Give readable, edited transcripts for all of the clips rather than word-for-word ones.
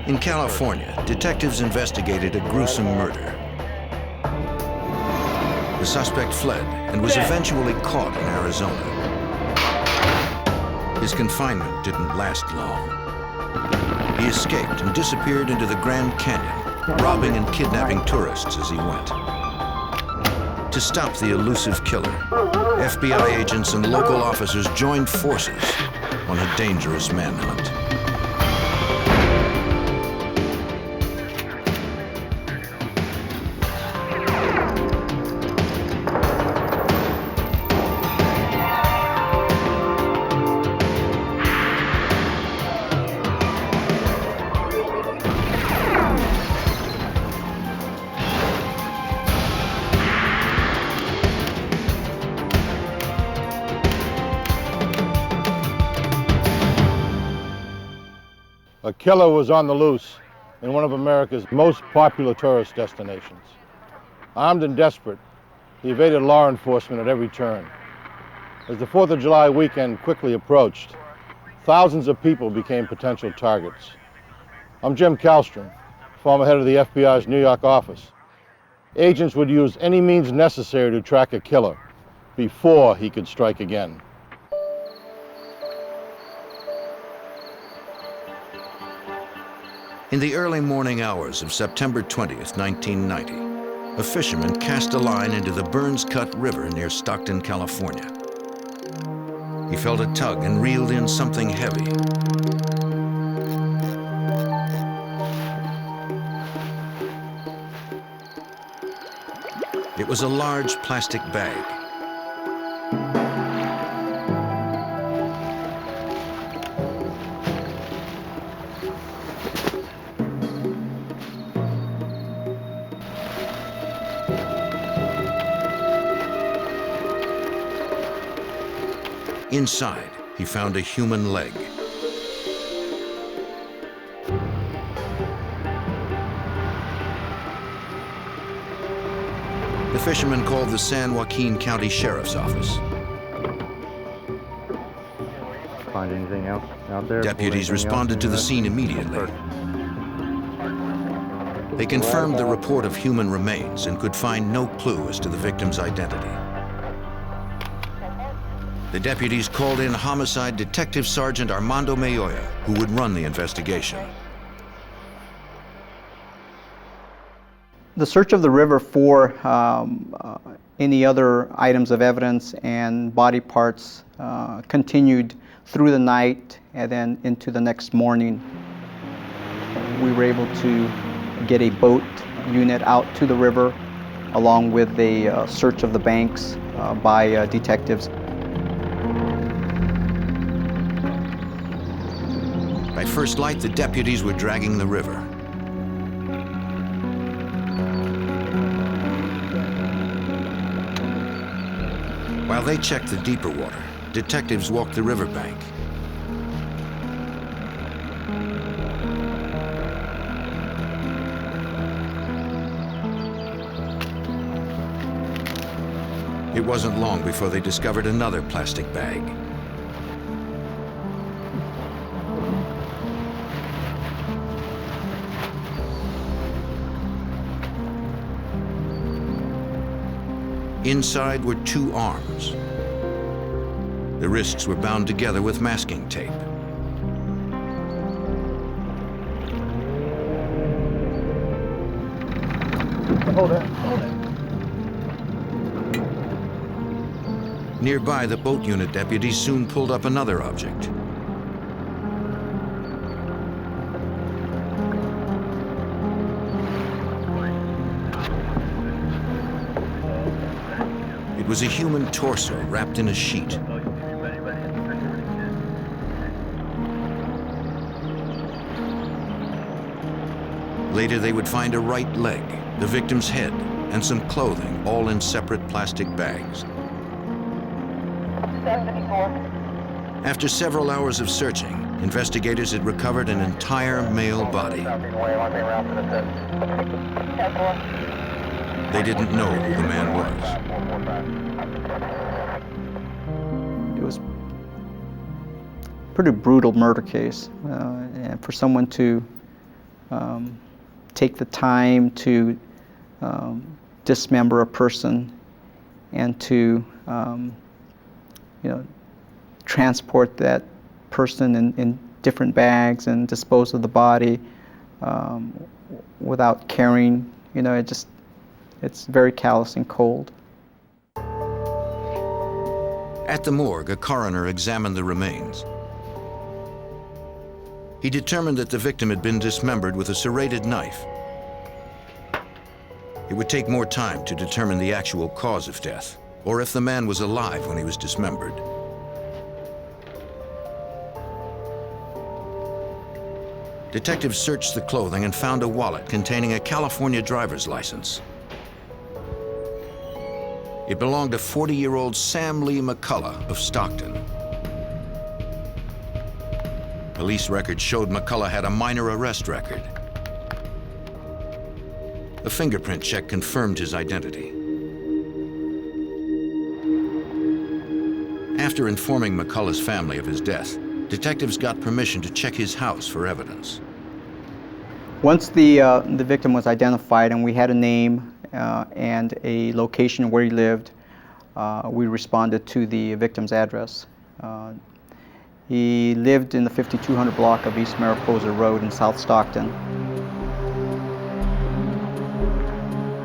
In California, detectives investigated a gruesome murder. The suspect fled and was eventually caught in Arizona. His confinement didn't last long. He escaped and disappeared into the Grand Canyon, robbing and kidnapping tourists as he went. To stop the elusive killer, FBI agents and local officers joined forces on a dangerous manhunt. A killer was on the loose in one of America's most popular tourist destinations. Armed and desperate, he evaded law enforcement at every turn. As the 4th of July weekend quickly approached, thousands of people became potential targets. I'm Jim Kallstrom, former head of the FBI's New York office. Agents would use any means necessary to track a killer before he could strike again. In the early morning hours of September 20th, 1990, a fisherman cast a line into the Burns Cut River near Stockton, California. He felt a tug and reeled in something heavy. It was a large plastic bag. Inside, he found a human leg. The fisherman called the San Joaquin County Sheriff's Office. Find anything else out there? Deputies responded to the scene immediately. They confirmed the report of human remains and could find no clue as to the victim's identity. The deputies called in Homicide Detective Sergeant Armando Mayoya, who would run the investigation. The search of the river for any other items of evidence and body parts continued through the night and then into the next morning. We were able to get a boat unit out to the river along with a search of the banks by detectives. By first light, the deputies were dragging the river. While they checked the deeper water, detectives walked the riverbank. It wasn't long before they discovered another plastic bag. Inside were 2 arms. The wrists were bound together with masking tape. Hold it, hold it. Nearby, the boat unit deputies soon pulled up another object. It was a human torso wrapped in a sheet. Later, they would find a right leg, the victim's head, and some clothing, all in separate plastic bags. 74. After several hours of searching, investigators had recovered an entire male body. They didn't know who the man was. It was a pretty brutal murder case, and for someone to take the time to dismember a person and to transport that person in different bags and dispose of the body without caring. It's very callous and cold. At the morgue, a coroner examined the remains. He determined that the victim had been dismembered with a serrated knife. It would take more time to determine the actual cause of death, or if the man was alive when he was dismembered. Detectives searched the clothing and found a wallet containing a California driver's license. It belonged to 40-year-old Sam Lee McCullough of Stockton. Police records showed McCullough had a minor arrest record. A fingerprint check confirmed his identity. After informing McCullough's family of his death, detectives got permission to check his house for evidence. Once the victim was identified and we had a name and a location where he lived, we responded to the victim's address. He lived in the 5200 block of East Mariposa Road in South Stockton.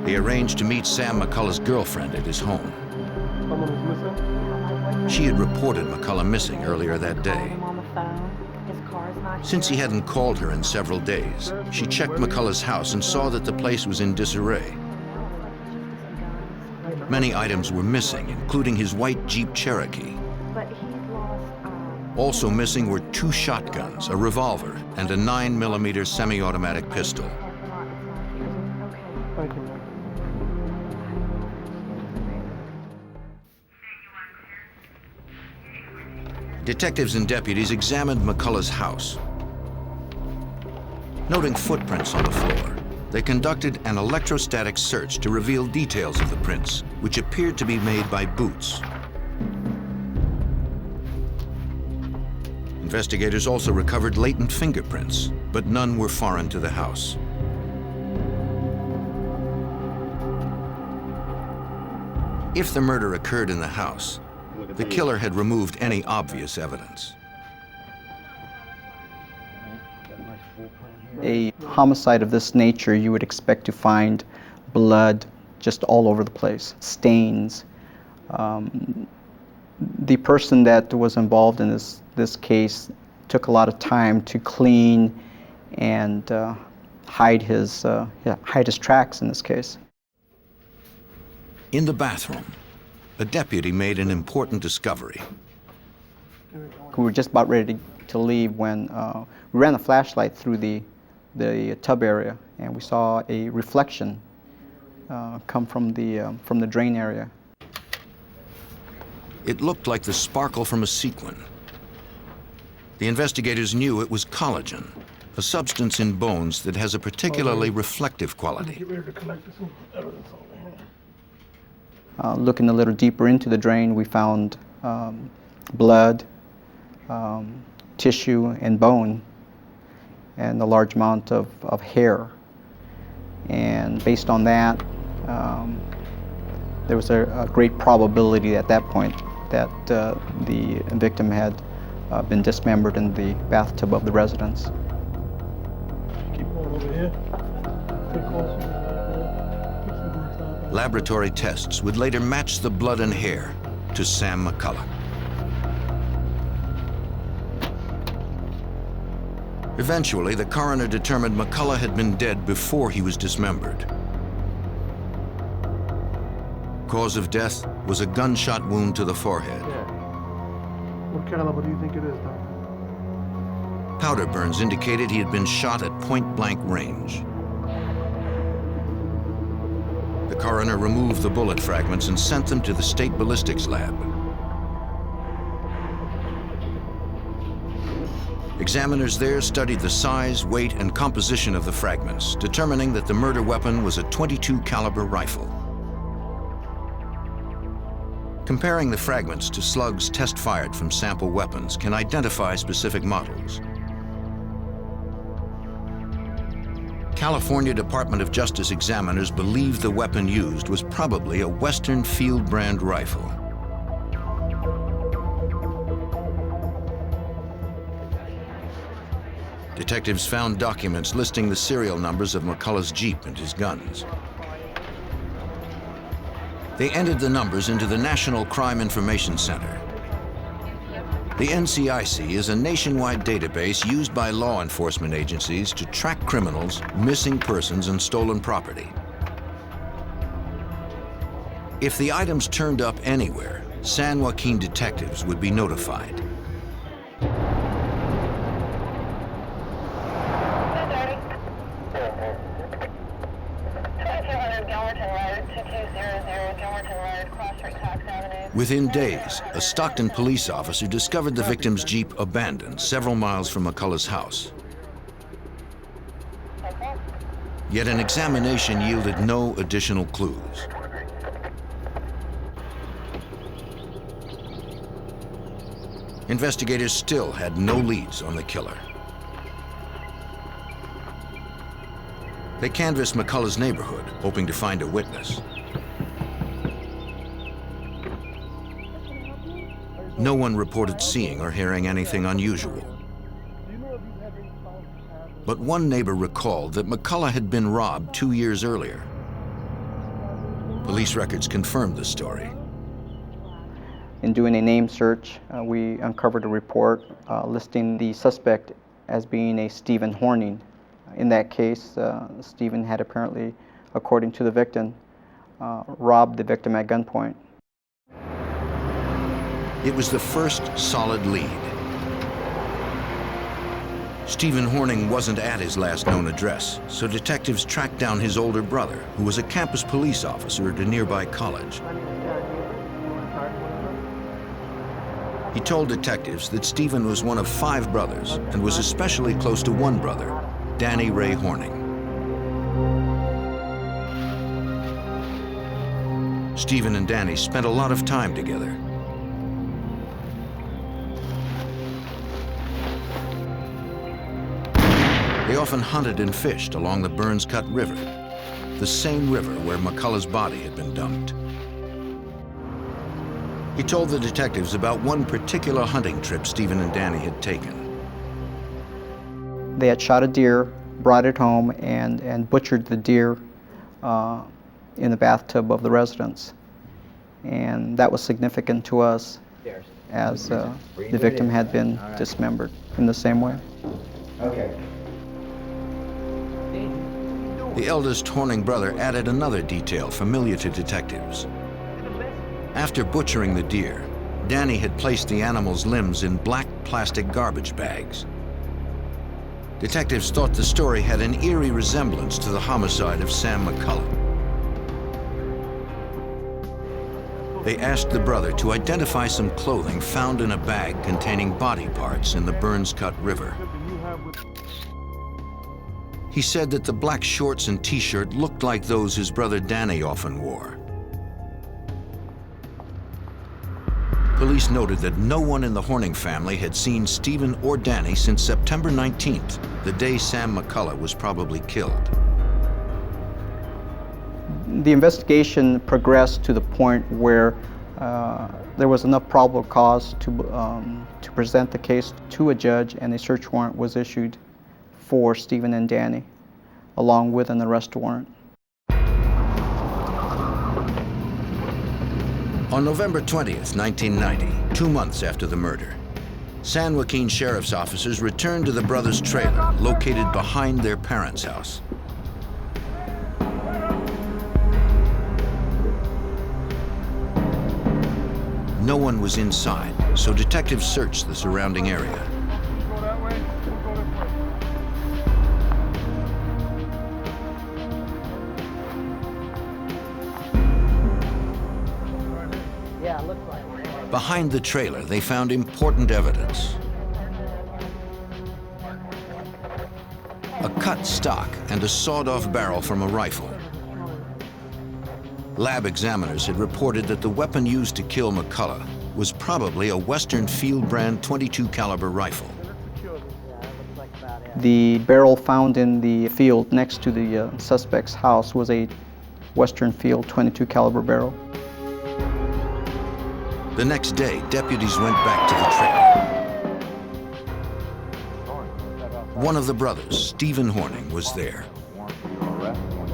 They arranged to meet Sam McCullough's girlfriend at his home. Someone is missing? She had reported McCullough missing earlier that day. Since he hadn't called her in several days, she checked McCullough's house and saw that the place was in disarray. Many items were missing, including his white Jeep Cherokee. Also missing were 2 shotguns, a revolver, and a 9mm semi-automatic pistol. Detectives and deputies examined McCullough's house. Noting footprints on the floor, they conducted an electrostatic search to reveal details of the prints, which appeared to be made by boots. Investigators also recovered latent fingerprints, but none were foreign to the house. If the murder occurred in the house, the killer had removed any obvious evidence. A homicide of this nature, you would expect to find blood just all over the place, stains. The person that was involved in this case took a lot of time to clean and hide his tracks in this case. In the bathroom, a deputy made an important discovery. We were just about ready to leave when we ran a flashlight through the tub area, and we saw a reflection come from the drain area. It looked like the sparkle from a sequin. The investigators knew it was collagen, a substance in bones that has a particularly reflective quality. Looking a little deeper into the drain, we found blood, tissue, and bone, and a large amount of hair. And based on that, there was a great probability at that point that the victim had been dismembered in the bathtub of the residence. Keep going over here. Get closer. Laboratory tests would later match the blood and hair to Sam McCullough. Eventually, the coroner determined McCullough had been dead before he was dismembered. Cause of death was a gunshot wound to the forehead. What caliber do you think it is, Doc? Powder burns indicated he had been shot at point-blank range. The coroner removed the bullet fragments and sent them to the state ballistics lab. Examiners there studied the size, weight, and composition of the fragments, determining that the murder weapon was a .22 caliber rifle. Comparing the fragments to slugs test-fired from sample weapons can identify specific models. California Department of Justice examiners believed the weapon used was probably a Western Field brand rifle. Detectives found documents listing the serial numbers of McCullough's Jeep and his guns. They entered the numbers into the National Crime Information Center. The NCIC is a nationwide database used by law enforcement agencies to track criminals, missing persons, and stolen property. If the items turned up anywhere, San Joaquin detectives would be notified. Within days, a Stockton police officer discovered the victim's Jeep abandoned several miles from McCullough's house. Yet an examination yielded no additional clues. Investigators still had no leads on the killer. They canvassed McCullough's neighborhood, hoping to find a witness. No one reported seeing or hearing anything unusual. But one neighbor recalled that McCullough had been robbed 2 years earlier. Police records confirmed the story. In doing a name search, we uncovered a report listing the suspect as being a Stephen Horning. In that case, Stephen had apparently, according to the victim, robbed the victim at gunpoint. It was the first solid lead. Stephen Horning wasn't at his last known address, so detectives tracked down his older brother, who was a campus police officer at a nearby college. He told detectives that Stephen was one of 5 brothers and was especially close to one brother, Danny Ray Horning. Stephen and Danny spent a lot of time together. They often hunted and fished along the Burns Cut River, the same river where McCullough's body had been dumped. He told the detectives about one particular hunting trip Stephen and Danny had taken. They had shot a deer, brought it home, and butchered the deer in the bathtub of the residence. And that was significant to us, as the victim had been dismembered in the same way. Okay. The eldest Horning brother added another detail familiar to detectives. After butchering the deer, Danny had placed the animal's limbs in black plastic garbage bags. Detectives thought the story had an eerie resemblance to the homicide of Sam Mccullough. They asked the brother to identify some clothing found in a bag containing body parts in the Burns Cut River. He said that the black shorts and t-shirt looked like those his brother Danny often wore. Police noted that no one in the Horning family had seen Stephen or Danny since September 19th, the day Sam Mccullough was probably killed. The investigation progressed to the point where there was enough probable cause to present the case to a judge, and a search warrant was issued for Stephen and Danny, along with an arrest warrant. On November 20th, 1990, 2 months after the murder, San Joaquin sheriff's officers returned to the brothers' trailer located behind their parents' house. No one was inside, so detectives searched the surrounding area. Behind the trailer, they found important evidence. A cut stock and a sawed-off barrel from a rifle. Lab examiners had reported that the weapon used to kill McCullough was probably a Western Field brand .22 caliber rifle. Yeah, that looks like about it. The barrel found in the field next to the suspect's house was a Western Field .22 caliber barrel. The next day, deputies went back to the trailer. One of the brothers, Stephen Horning, was there. Turn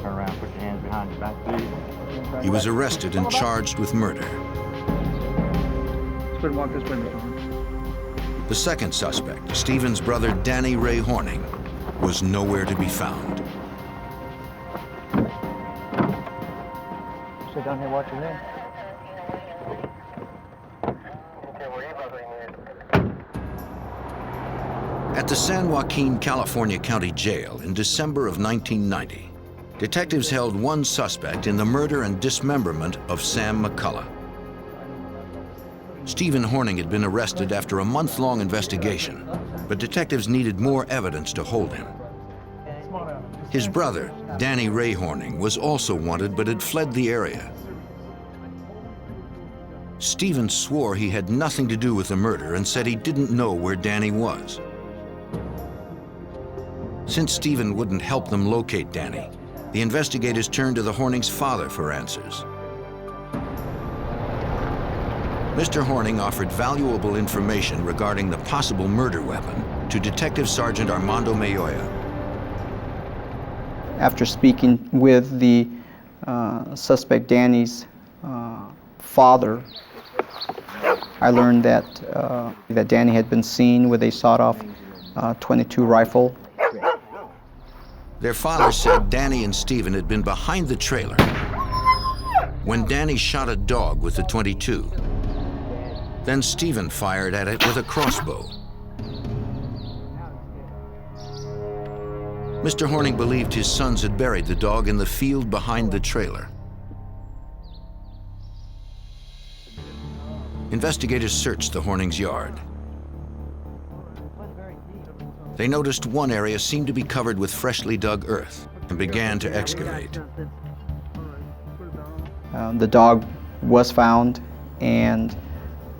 around, put your hands behind your back, please. He was arrested and charged with murder. Let's go and walk this way, Mr. Horn. The second suspect, Stephen's brother Danny Ray Horning, was nowhere to be found. Sit down here, watch your name. At the San Joaquin, California County Jail in December of 1990, detectives held one suspect in the murder and dismemberment of Sam Mccullough. Stephen Horning had been arrested after a month-long investigation, but detectives needed more evidence to hold him. His brother, Danny Ray Horning, was also wanted but had fled the area. Stephen swore he had nothing to do with the murder and said he didn't know where Danny was. Since Stephen wouldn't help them locate Danny, the investigators turned to the Horning's father for answers. Mr. Horning offered valuable information regarding the possible murder weapon to Detective Sergeant Armando Mayoya. After speaking with the suspect Danny's father, I learned that that Danny had been seen with a sawed-off .22 rifle. Their father said Danny and Stephen had been behind the trailer when Danny shot a dog with the .22. Then Stephen fired at it with a crossbow. Mr. Horning believed his sons had buried the dog in the field behind the trailer. Investigators searched the Horning's yard. They noticed one area seemed to be covered with freshly dug earth and began to excavate. The dog was found, and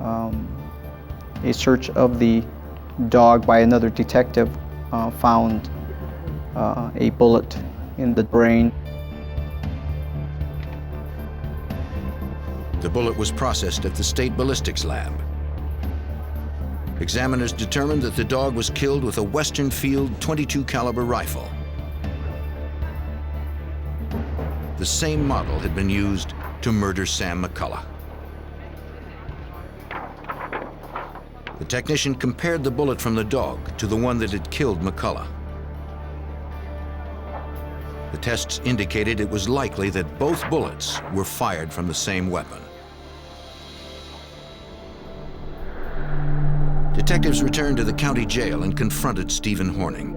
a search of the dog by another detective found a bullet in the brain. The bullet was processed at the state ballistics lab. Examiners determined that the dog was killed with a Western Field .22 caliber rifle. The same model had been used to murder Sam Mccullough. The technician compared the bullet from the dog to the one that had killed Mccullough. The tests indicated it was likely that both bullets were fired from the same weapon. Detectives returned to the county jail and confronted Stephen Horning.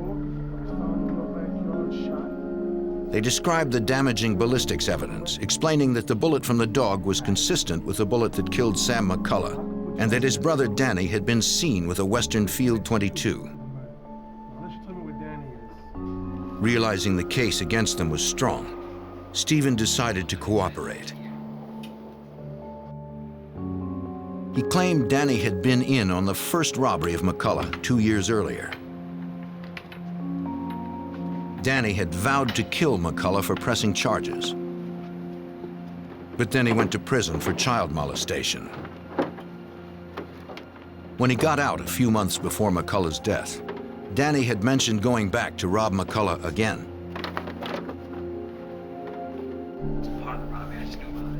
They described the damaging ballistics evidence, explaining that the bullet from the dog was consistent with the bullet that killed Sam Mccullough, and that his brother Danny had been seen with a Western Field .22. Realizing the case against them was strong, Stephen decided to cooperate. He claimed Danny had been in on the first robbery of Mccullough 2 years earlier. Danny had vowed to kill Mccullough for pressing charges. But then he went to prison for child molestation. When he got out a few months before McCullough's death, Danny had mentioned going back to rob Mccullough again.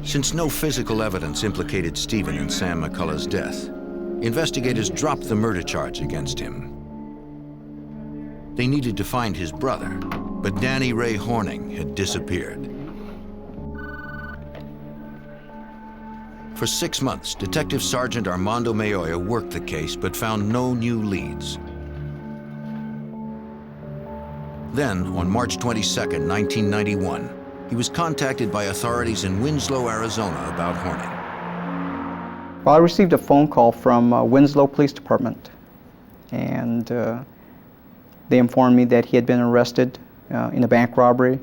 Since no physical evidence implicated Stephen in Sam Mccullough's death, investigators dropped the murder charge against him. They needed to find his brother, but Danny Ray Horning had disappeared. For 6 months, Detective Sergeant Armando Mayoya worked the case but found no new leads. Then, on March 22, 1991, he was contacted by authorities in Winslow, Arizona about Horning. Well, I received a phone call from Winslow Police Department, and they informed me that he had been arrested in a bank robbery.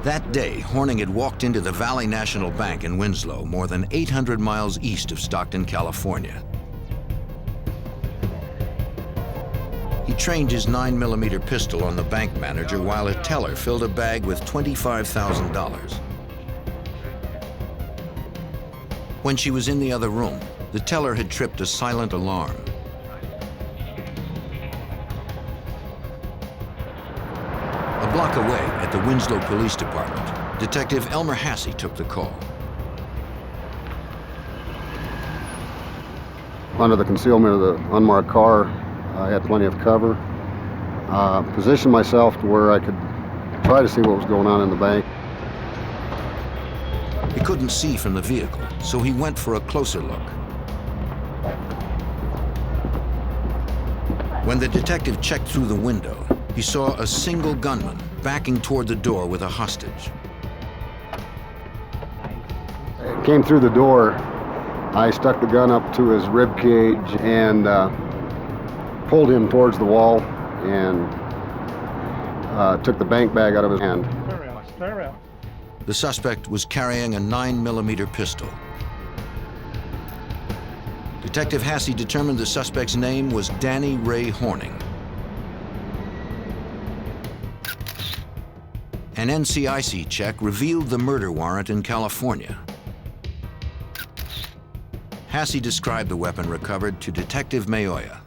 That day, Horning had walked into the Valley National Bank in Winslow, more than 800 miles east of Stockton, California. trained his 9mm pistol on the bank manager while a teller filled a bag with $25,000. When she was in the other room, the teller had tripped a silent alarm. A block away at the Winslow Police Department, Detective Elmer Hassey took the call. Under the concealment of the unmarked car, I had plenty of cover. Positioned myself to where I could try to see what was going on in the bank. He couldn't see from the vehicle, so he went for a closer look. When the detective checked through the window, he saw a single gunman backing toward the door with a hostage. Came through the door. I stuck the gun up to his rib cage and pulled him towards the wall and took the bank bag out of his hand. Turn around. The suspect was carrying a 9mm pistol. Detective Hassey determined the suspect's name was Danny Ray Horning. An NCIC check revealed the murder warrant in California. Hassey described the weapon recovered to Detective Mayoya.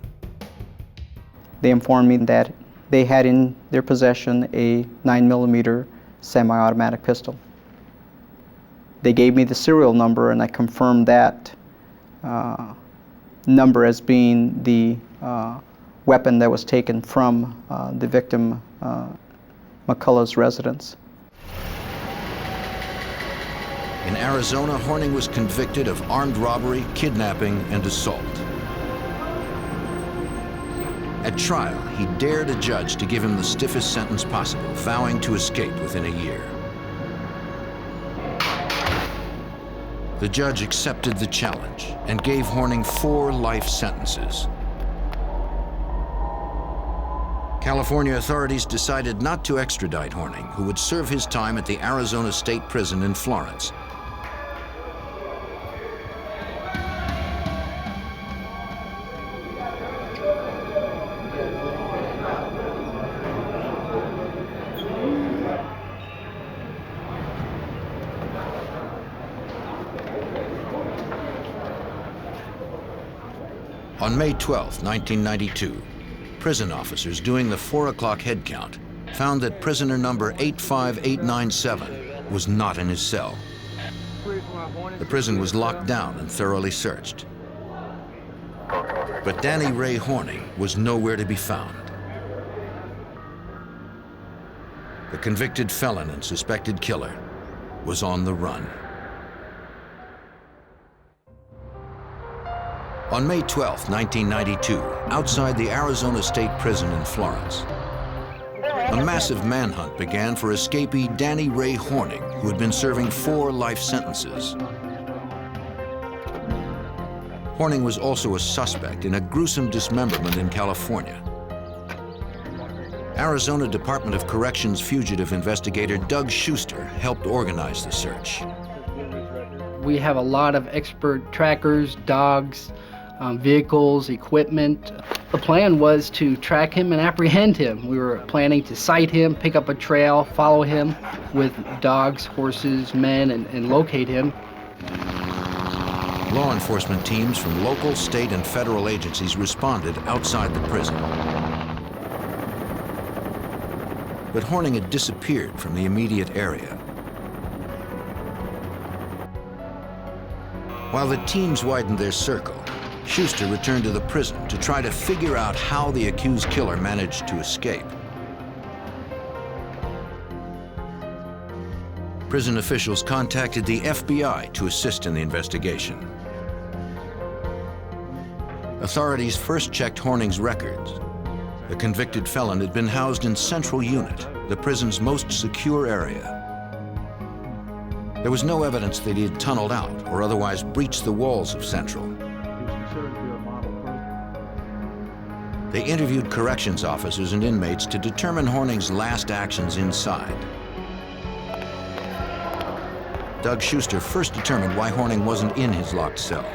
They informed me that they had in their possession a 9mm semi-automatic pistol. They gave me the serial number, and I confirmed that number as being the weapon that was taken from the victim McCullough's residence. In Arizona, Horning was convicted of armed robbery, kidnapping, and assault. At trial, he dared a judge to give him the stiffest sentence possible, vowing to escape within a year. The judge accepted the challenge and gave Horning 4 life sentences. California authorities decided not to extradite Horning, who would serve his time at the Arizona State Prison in Florence. On May 12, 1992, prison officers doing the 4 o'clock head count found that prisoner number 85897 was not in his cell. The prison was locked down and thoroughly searched. But Danny Ray Horning was nowhere to be found. The convicted felon and suspected killer was on the run. On May 12, 1992, outside the Arizona State Prison in Florence, a massive manhunt began for escapee Danny Ray Horning, who had been serving 4 life sentences. Horning was also a suspect in a gruesome dismemberment in California. Arizona Department of Corrections fugitive investigator Doug Schuster helped organize the search. We have a lot of expert trackers, dogs, vehicles, equipment. The plan was to track him and apprehend him. We were planning to sight him, pick up a trail, follow him with dogs, horses, men, and locate him. Law enforcement teams from local, state, and federal agencies responded outside the prison. But Horning had disappeared from the immediate area. While the teams widened their circle, Schuster returned to the prison to try to figure out how the accused killer managed to escape. Prison officials contacted the FBI to assist in the investigation. Authorities first checked Horning's records. The convicted felon had been housed in Central Unit, the prison's most secure area. There was no evidence that he had tunneled out or otherwise breached the walls of Central. They interviewed corrections officers and inmates to determine Horning's last actions inside. Doug Schuster first determined why Horning wasn't in his locked cell.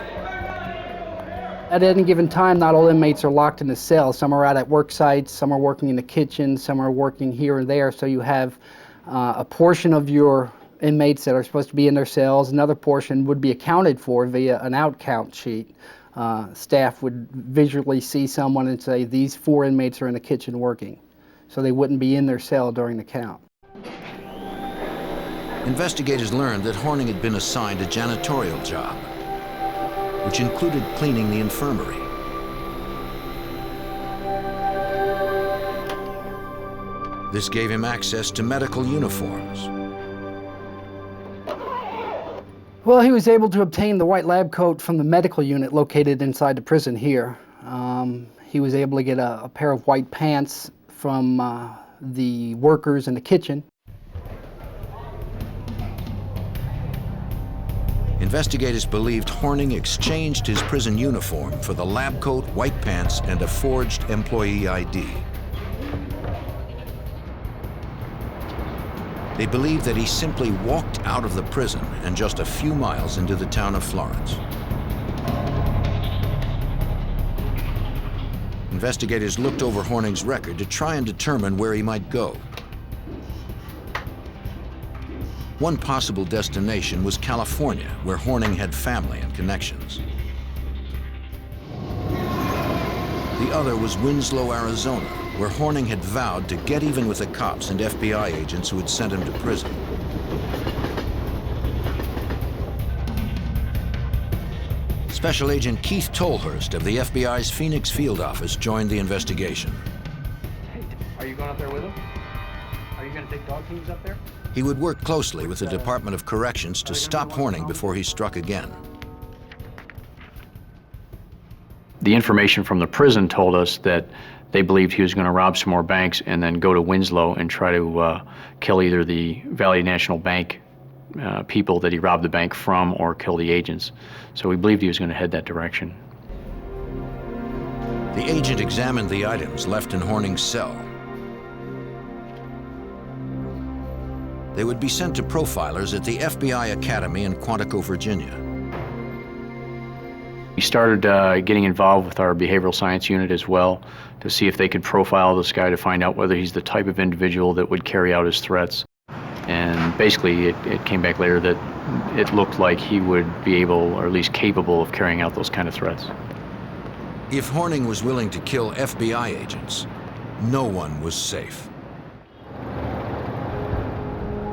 At any given time, not all inmates are locked in a cell. Some are out at work sites, some are working in the kitchen, some are working here and there. So you have a portion of your inmates that are supposed to be in their cells. Another portion would be accounted for via an out count sheet. Staff would visually see someone and say, these 4 inmates are in the kitchen working. So they wouldn't be in their cell during the count. Investigators learned that Horning had been assigned a janitorial job, which included cleaning the infirmary. This gave him access to medical uniforms. Well, he was able to obtain the white lab coat from the medical unit located inside the prison here. He was able to get a pair of white pants from the workers in the kitchen. Investigators believed Horning exchanged his prison uniform for the lab coat, white pants, and a forged employee ID. They believed that he simply walked out of the prison and just a few miles into the town of Florence. Investigators looked over Horning's record to try and determine where he might go. One possible destination was California, where Horning had family and connections. The other was Winslow, Arizona, where Horning had vowed to get even with the cops and FBI agents who had sent him to prison. Special Agent Keith Tolhurst of the FBI's Phoenix field office joined the investigation. Hey, are you going up there with him? Are you going to take dog teams up there? He would work closely with the Department of Corrections to stop Horning before he struck again. The information from the prison told us that they believed he was going to rob some more banks and then go to Winslow and try to kill either the Valley National Bank people that he robbed the bank from or kill the agents. So we believed he was going to head that direction. The agent examined the items left in Horning's cell. They would be sent to profilers at the FBI Academy in Quantico, Virginia. We started getting involved with our behavioral science unit as well to see if they could profile this guy to find out whether he's the type of individual that would carry out his threats. And basically it came back later that it looked like he would be able, or at least capable of, carrying out those kind of threats. If Horning was willing to kill FBI agents, no one was safe.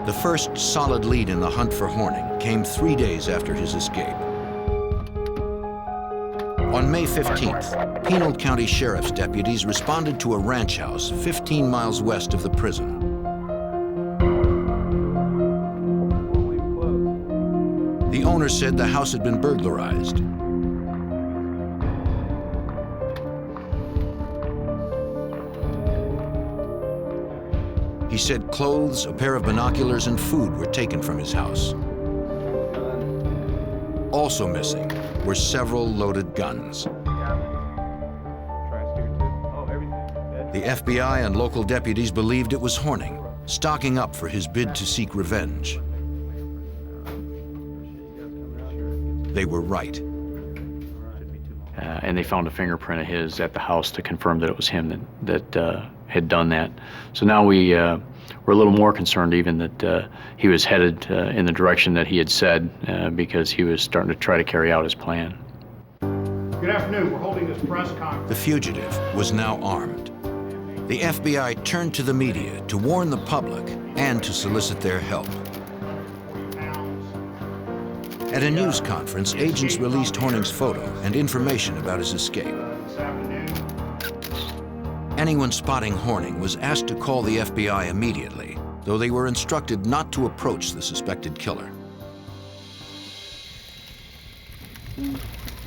The first solid lead in the hunt for Horning came 3 days after his escape. On May 15th, Pinal County Sheriff's deputies responded to a ranch house 15 miles west of the prison. The owner said the house had been burglarized. He said clothes, a pair of binoculars, and food were taken from his house. Also missing were several loaded guns. The FBI and local deputies believed it was Horning, stocking up for his bid to seek revenge. They were right. And they found a fingerprint of his at the house to confirm that it was him that had done that. So now we're a little more concerned even that he was headed in the direction that he had said because he was starting to try to carry out his plan. Good afternoon. We're holding this press conference. The fugitive was now armed. The FBI turned to the media to warn the public and to solicit their help. At a news conference, agents released Horning's photo and information about his escape. Anyone spotting Horning was asked to call the FBI immediately, though they were instructed not to approach the suspected killer.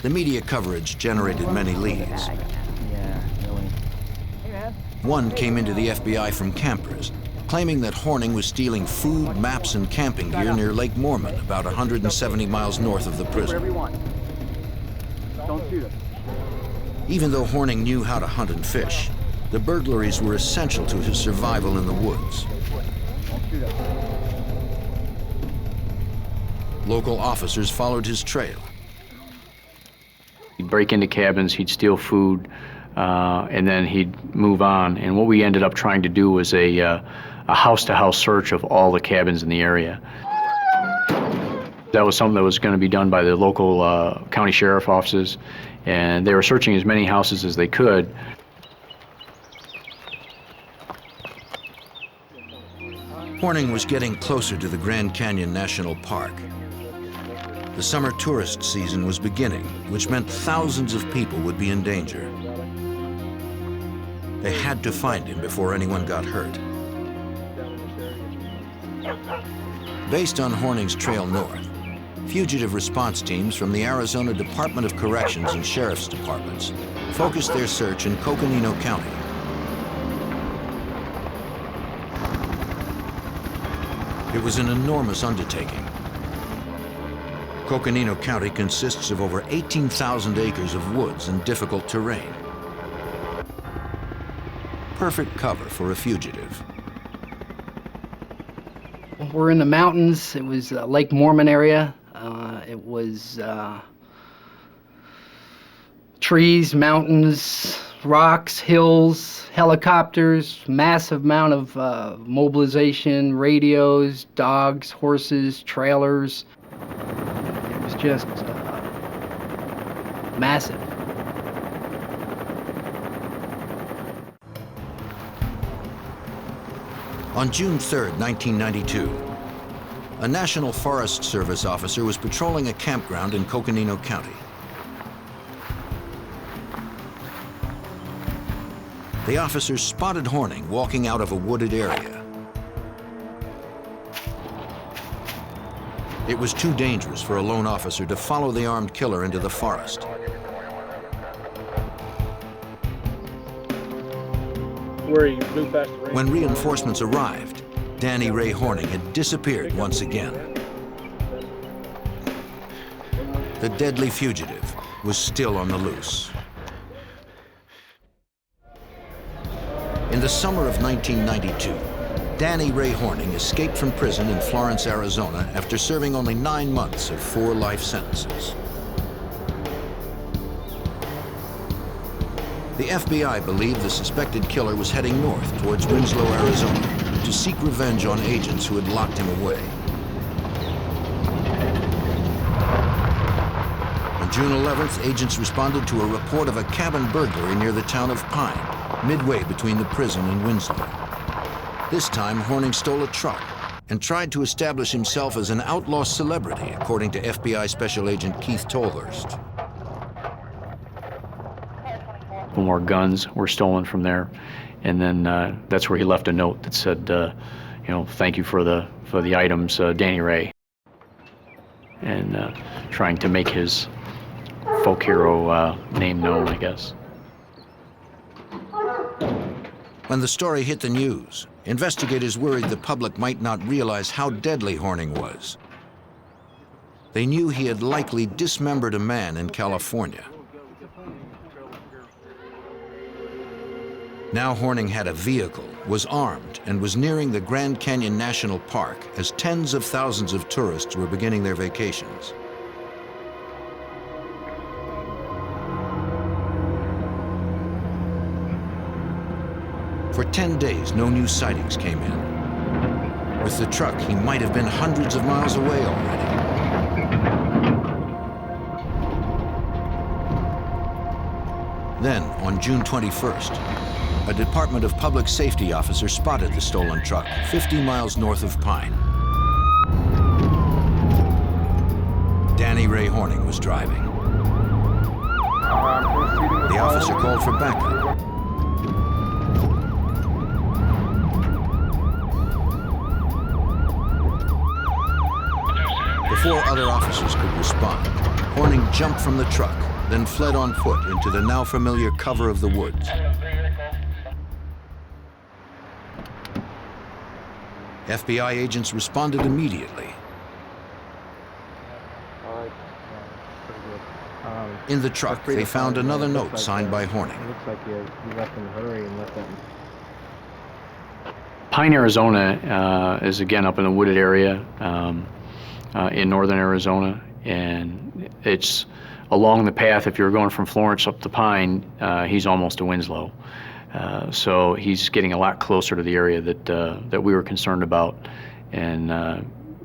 The media coverage generated many leads. One came into the FBI from campers, claiming that Horning was stealing food, maps, and camping gear near Lake Mormon, about 170 miles north of the prison. Even though Horning knew how to hunt and fish, the burglaries were essential to his survival in the woods. Local officers followed his trail. He'd break into cabins, he'd steal food, and then he'd move on. And what we ended up trying to do was a house-to-house search of all the cabins in the area. That was something that was going to be done by the local county sheriff offices, and they were searching as many houses as they could. Horning was getting closer to the Grand Canyon National Park. The summer tourist season was beginning, which meant thousands of people would be in danger. They had to find him before anyone got hurt. Based on Horning's trail north, fugitive response teams from the Arizona Department of Corrections and Sheriff's Departments focused their search in Coconino County. It was an enormous undertaking. Coconino County consists of over 18,000 acres of woods and difficult terrain. Perfect cover for a fugitive. We're in the mountains. It was Lake Mormon area. It was trees, mountains, rocks, hills, helicopters, massive amount of mobilization, radios, dogs, horses, trailers. It was just massive. On June 3rd, 1992, a National Forest Service officer was patrolling a campground in Coconino County. The officer spotted Horning walking out of a wooded area. It was too dangerous for a lone officer to follow the armed killer into the forest. When reinforcements arrived, Danny Ray Horning had disappeared once again. The deadly fugitive was still on the loose. In the summer of 1992, Danny Ray Horning escaped from prison in Florence, Arizona after serving only 9 months of 4 life sentences. The FBI believed the suspected killer was heading north towards Winslow, Arizona, to seek revenge on agents who had locked him away. On June 11th, agents responded to a report of a cabin burglary near the town of Pine, midway between the prison and Winslow. This time, Horning stole a truck and tried to establish himself as an outlaw celebrity, according to FBI Special Agent Keith Tolhurst. More guns were stolen from there, and then that's where he left a note that said, you know, thank you for the items, Danny Ray, and trying to make his folk hero name known, I guess. When the story hit the news, investigators worried the public might not realize how deadly Horning was. They knew he had likely dismembered a man in California. Now Horning had a vehicle, was armed, and was nearing the Grand Canyon National Park as tens of thousands of tourists were beginning their vacations. For 10 days, no new sightings came in. With the truck, he might have been hundreds of miles away already. Then, on June 21st, a Department of Public Safety officer spotted the stolen truck 50 miles north of Pine. Danny Ray Horning was driving. The officer called for backup. Before other officers could respond, Horning jumped from the truck, then fled on foot into the now familiar cover of the woods. FBI agents responded immediately. In the truck, they found another note signed by Horning. It looks like you left in a hurry and left that. Pine, Arizona is again up in a wooded area in northern Arizona, and it's along the path, if you're going from Florence up to Pine, he's almost to Winslow. So he's getting a lot closer to the area that we were concerned about. And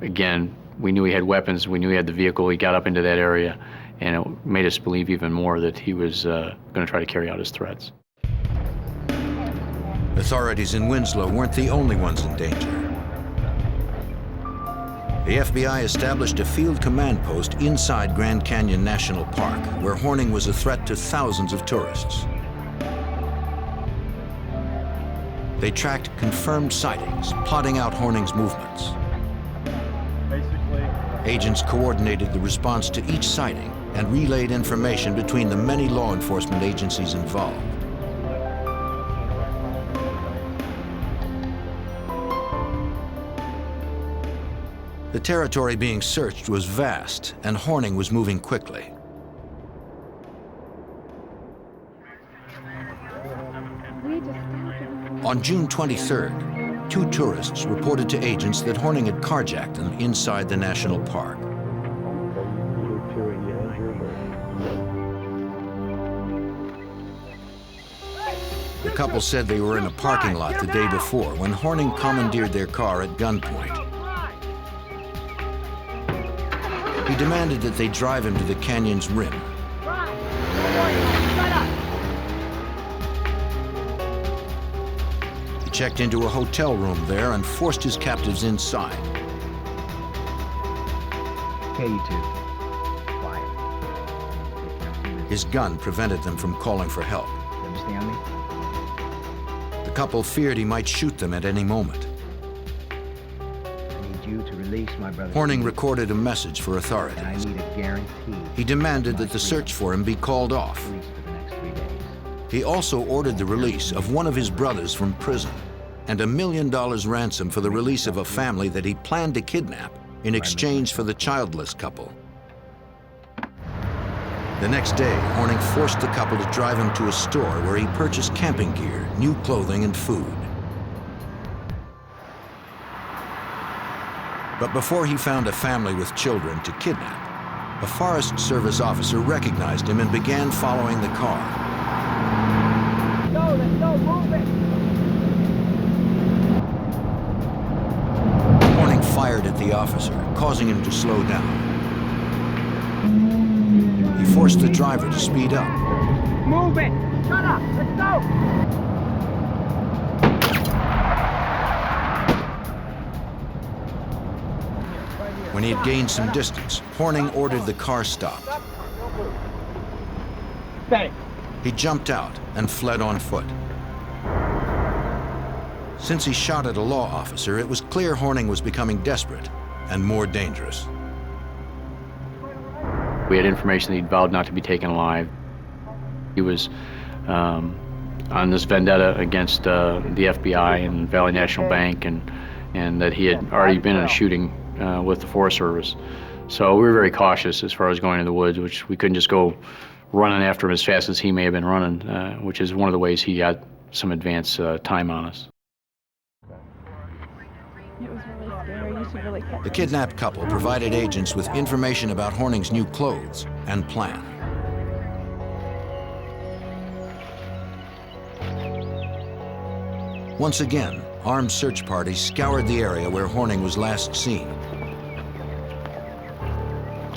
again, we knew he had weapons, we knew he had the vehicle, he got up into that area, and it made us believe even more that he was going to try to carry out his threats. Authorities in Winslow weren't the only ones in danger. The FBI established a field command post inside Grand Canyon National Park, where Horning was a threat to thousands of tourists. They tracked confirmed sightings, plotting out Horning's movements. Agents coordinated the response to each sighting and relayed information between the many law enforcement agencies involved. The territory being searched was vast, and Horning was moving quickly. On June 23rd, 2 tourists reported to agents that Horning had carjacked them inside the national park. The couple said they were in a parking lot the day before when Horning commandeered their car at gunpoint. He demanded that they drive him to the canyon's rim. He checked into a hotel room there and forced his captives inside. Okay, you two. Quiet. His gun prevented them from calling for help. You understand me? The couple feared he might shoot them at any moment. You to release my brother. Horning recorded a message for authorities. And I need a guarantee. He demanded that the search for him be called off. For the next 3 days. He also ordered the release of one of his brothers from prison and $1 million ransom for the release of a family that he planned to kidnap in exchange for the childless couple. The next day, Horning forced the couple to drive him to a store where he purchased camping gear, new clothing, and food. But before he found a family with children to kidnap, a Forest Service officer recognized him and began following the car. Let's go, move it! Horning fired at the officer, causing him to slow down. He forced the driver to speed up. Move it! Shut up! Let's go! When he had gained some distance, Horning ordered the car stopped. Bang! He jumped out and fled on foot. Since he shot at a law officer, it was clear Horning was becoming desperate and more dangerous. We had information that he'd vowed not to be taken alive. He was on this vendetta against the FBI and Valley National Bank, and that he had already been in a shooting with the Forest Service. So we were very cautious as far as going in the woods, which we couldn't just go running after him as fast as he may have been running, which is one of the ways he got some advance time on us. It was really scary. You should really catch The kidnapped couple provided agents with information about Horning's new clothes and plan. Once again, armed search parties scoured the area where Horning was last seen,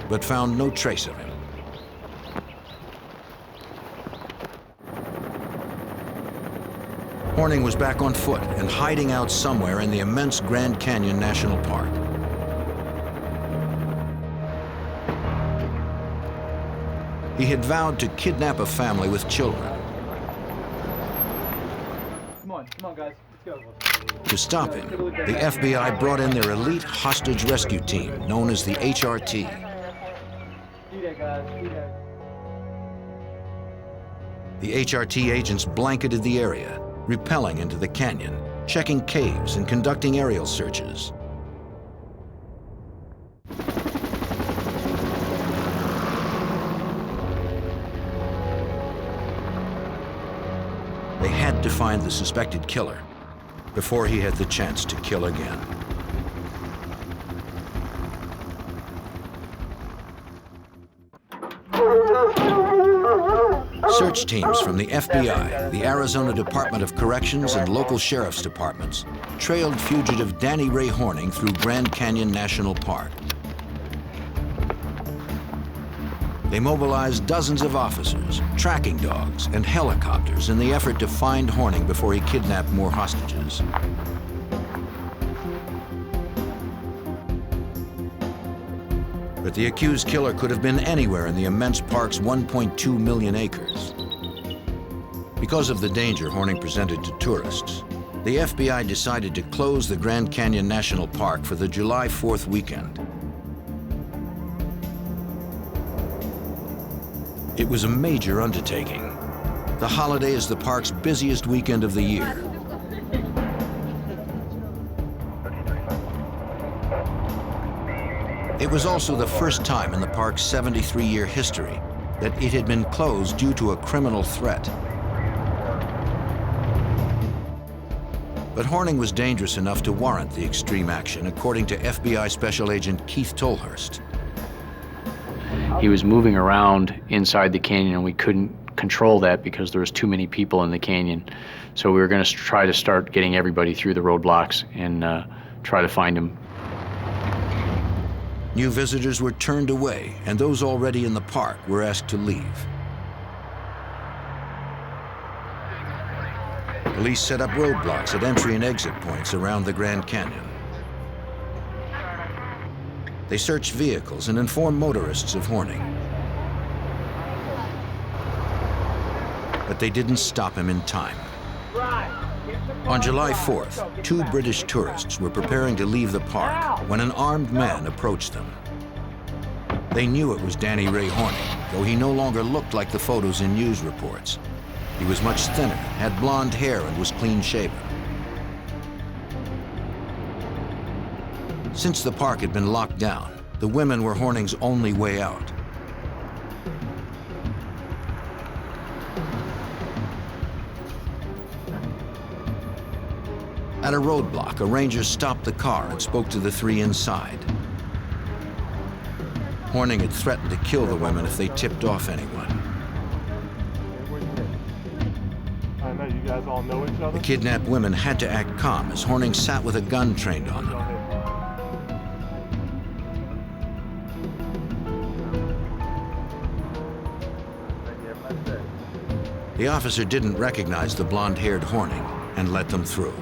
but found no trace of him. Horning was back on foot and hiding out somewhere in the immense Grand Canyon National Park. He had vowed to kidnap a family with children. Come on, guys. Let's go. To stop him, the FBI brought in their elite hostage rescue team, known as the HRT. The HRT agents blanketed the area, rappelling into the canyon, checking caves and conducting aerial searches. They had to find the suspected killer before he had the chance to kill again. Search teams from the FBI, the Arizona Department of Corrections, and local sheriff's departments trailed fugitive Danny Ray Horning through Grand Canyon National Park. They mobilized dozens of officers, tracking dogs, and helicopters in the effort to find Horning before he kidnapped more hostages. But the accused killer could have been anywhere in the immense park's 1.2 million acres. Because of the danger Horning presented to tourists, the FBI decided to close the Grand Canyon National Park for the July 4th weekend. It was a major undertaking. The holiday is the park's busiest weekend of the year. It was also the first time in the park's 73-year history that it had been closed due to a criminal threat. But Horning was dangerous enough to warrant the extreme action, according to FBI Special Agent Keith Tolhurst. He was moving around inside the canyon, and we couldn't control that because there was too many people in the canyon. So we were going to try to start getting everybody through the roadblocks and try to find him. New visitors were turned away, and those already in the park were asked to leave. Police set up roadblocks at entry and exit points around the Grand Canyon. They searched vehicles and informed motorists of Horning. But they didn't stop him in time. On July 4th, 2 British tourists were preparing to leave the park when an armed man approached them. They knew it was Danny Ray Horning, though he no longer looked like the photos in news reports. He was much thinner, had blonde hair, and was clean-shaven. Since the park had been locked down, the women were Horning's only way out. At a roadblock, a ranger stopped the car and spoke to the 3 inside. Horning had threatened to kill the women if they tipped off anyone. I know you guys all know each other. The kidnapped women had to act calm as Horning sat with a gun trained on them. The officer didn't recognize the blonde-haired Horning and let them through.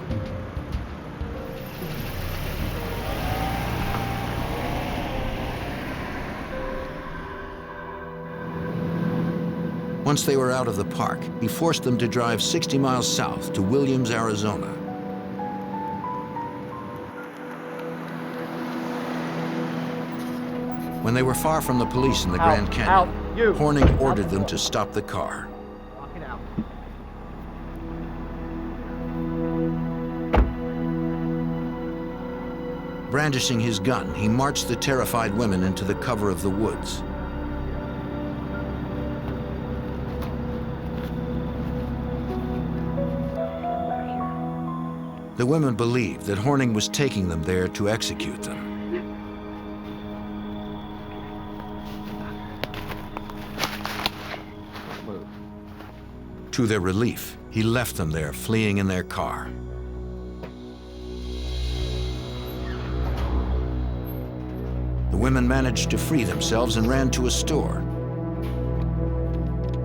Once they were out of the park, he forced them to drive 60 miles south to Williams, Arizona. When they were far from the police in the Grand Canyon, Horning ordered them to stop the car. Brandishing his gun, he marched the terrified women into the cover of the woods. The women believed that Horning was taking them there to execute them. To their relief, he left them there, fleeing in their car. The women managed to free themselves and ran to a store.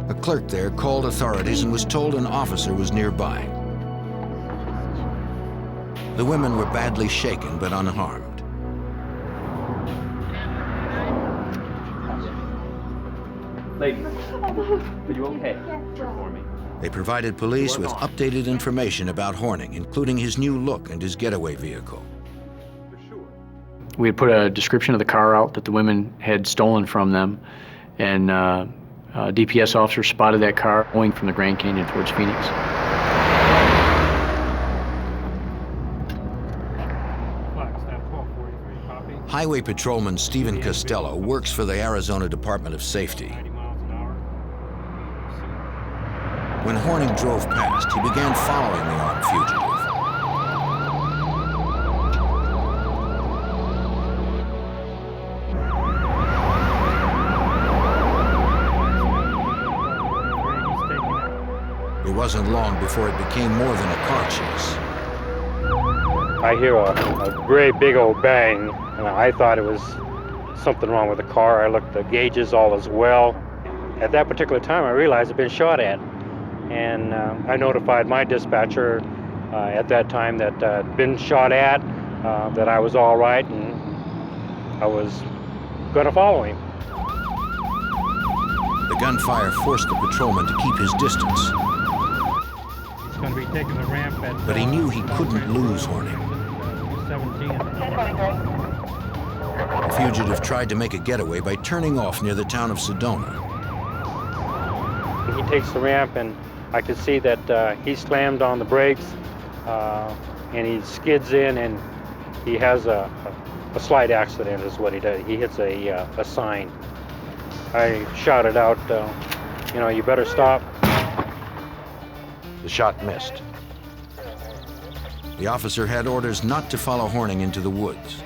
A clerk there called authorities and was told an officer was nearby. The women were badly shaken but unharmed. Ladies, are you okay? For me. They provided police with updated information about Horning, including his new look and his getaway vehicle. We had put a description of the car out that the women had stolen from them, and a DPS officer spotted that car going from the Grand Canyon towards Phoenix. Highway Patrolman Stephen Costello works for the Arizona Department of Safety. When Horning drove past, he began following the armed fugitive. It wasn't long before it became more than a car chase. I hear a great big old bang, and I thought it was something wrong with the car. I looked at the gauges, all as well. At that particular time, I realized I'd been shot at, and I notified my dispatcher at that time that I'd been shot at, that I was all right, and I was going to follow him. The gunfire forced the patrolman to keep his distance, He's going to be taking the ramp at... but he knew he couldn't lose Horning. 17. The fugitive tried to make a getaway by turning off near the town of Sedona. He takes the ramp, and I could see that he slammed on the brakes, and he skids in, and he has a slight accident is what he does. He hits a sign. I shouted out, you know, you better stop. The shot missed. The officer had orders not to follow Horning into the woods.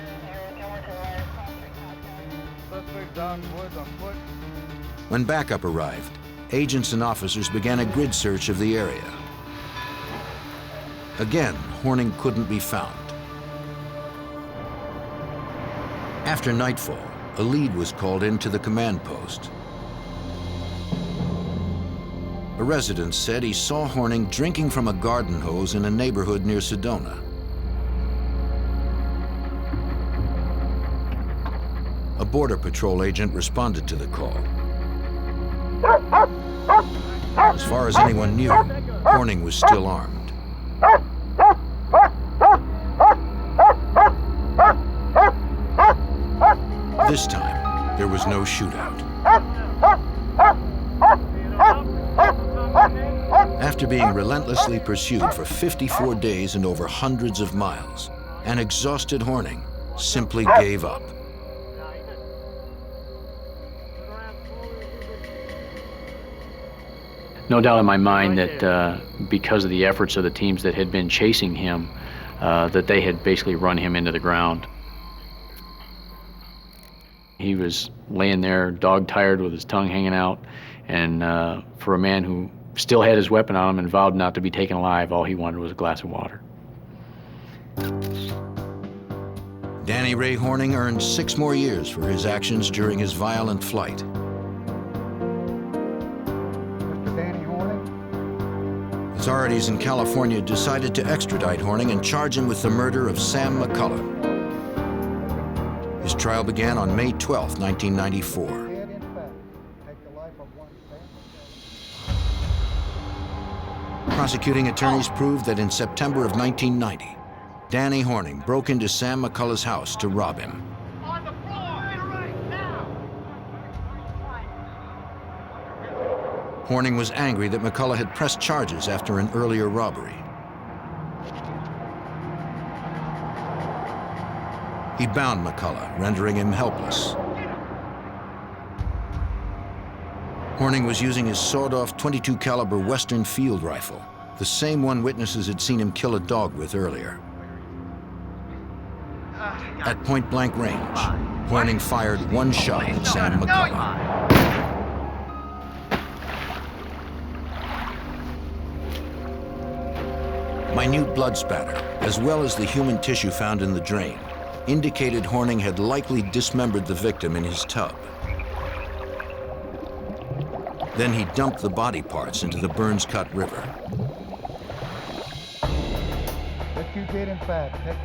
When backup arrived, agents and officers began a grid search of the area. Again, Horning couldn't be found. After nightfall, a lead was called in to the command post. A resident said he saw Horning drinking from a garden hose in a neighborhood near Sedona. A Border Patrol agent responded to the call. As far as anyone knew, Horning was still armed. This time, there was no shootout. After being relentlessly pursued for 54 days and over hundreds of miles, an exhausted Horning simply gave up. No doubt in my mind that because of the efforts of the teams that had been chasing him, that they had basically run him into the ground. He was laying there, dog-tired with his tongue hanging out, and for a man who still had his weapon on him and vowed not to be taken alive, all he wanted was a glass of water. Danny Ray Horning earned 6 more years for his actions during his violent flight. Mr. Danny Horning? Authorities in California decided to extradite Horning and charge him with the murder of Sam Mccullough. His trial began on May 12, 1994. Prosecuting attorneys proved that in September of 1990, Danny Horning broke into Sam McCullough's house to rob him. On the floor! Right now! Horning was angry that McCullough had pressed charges after an earlier robbery. He bound McCullough, rendering him helpless. Horning was using his sawed-off .22 caliber Western field rifle, the same one witnesses had seen him kill a dog with earlier. At point-blank range, Horning fired one shot at Sam McCullough. Minute blood spatter, as well as the human tissue found in the drain, indicated Horning had likely dismembered the victim in his tub. Then he dumped the body parts into the Burns Cut River.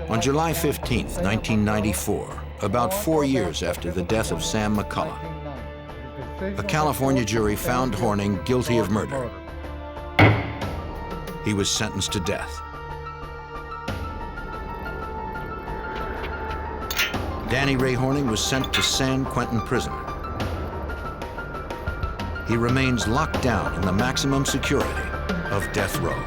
On July 15, 1994, about 4 years after the death of Sam McCullough, a California jury found Horning guilty of murder. He was sentenced to death. Danny Ray Horning was sent to San Quentin Prison. He remains locked down in the maximum security of death row.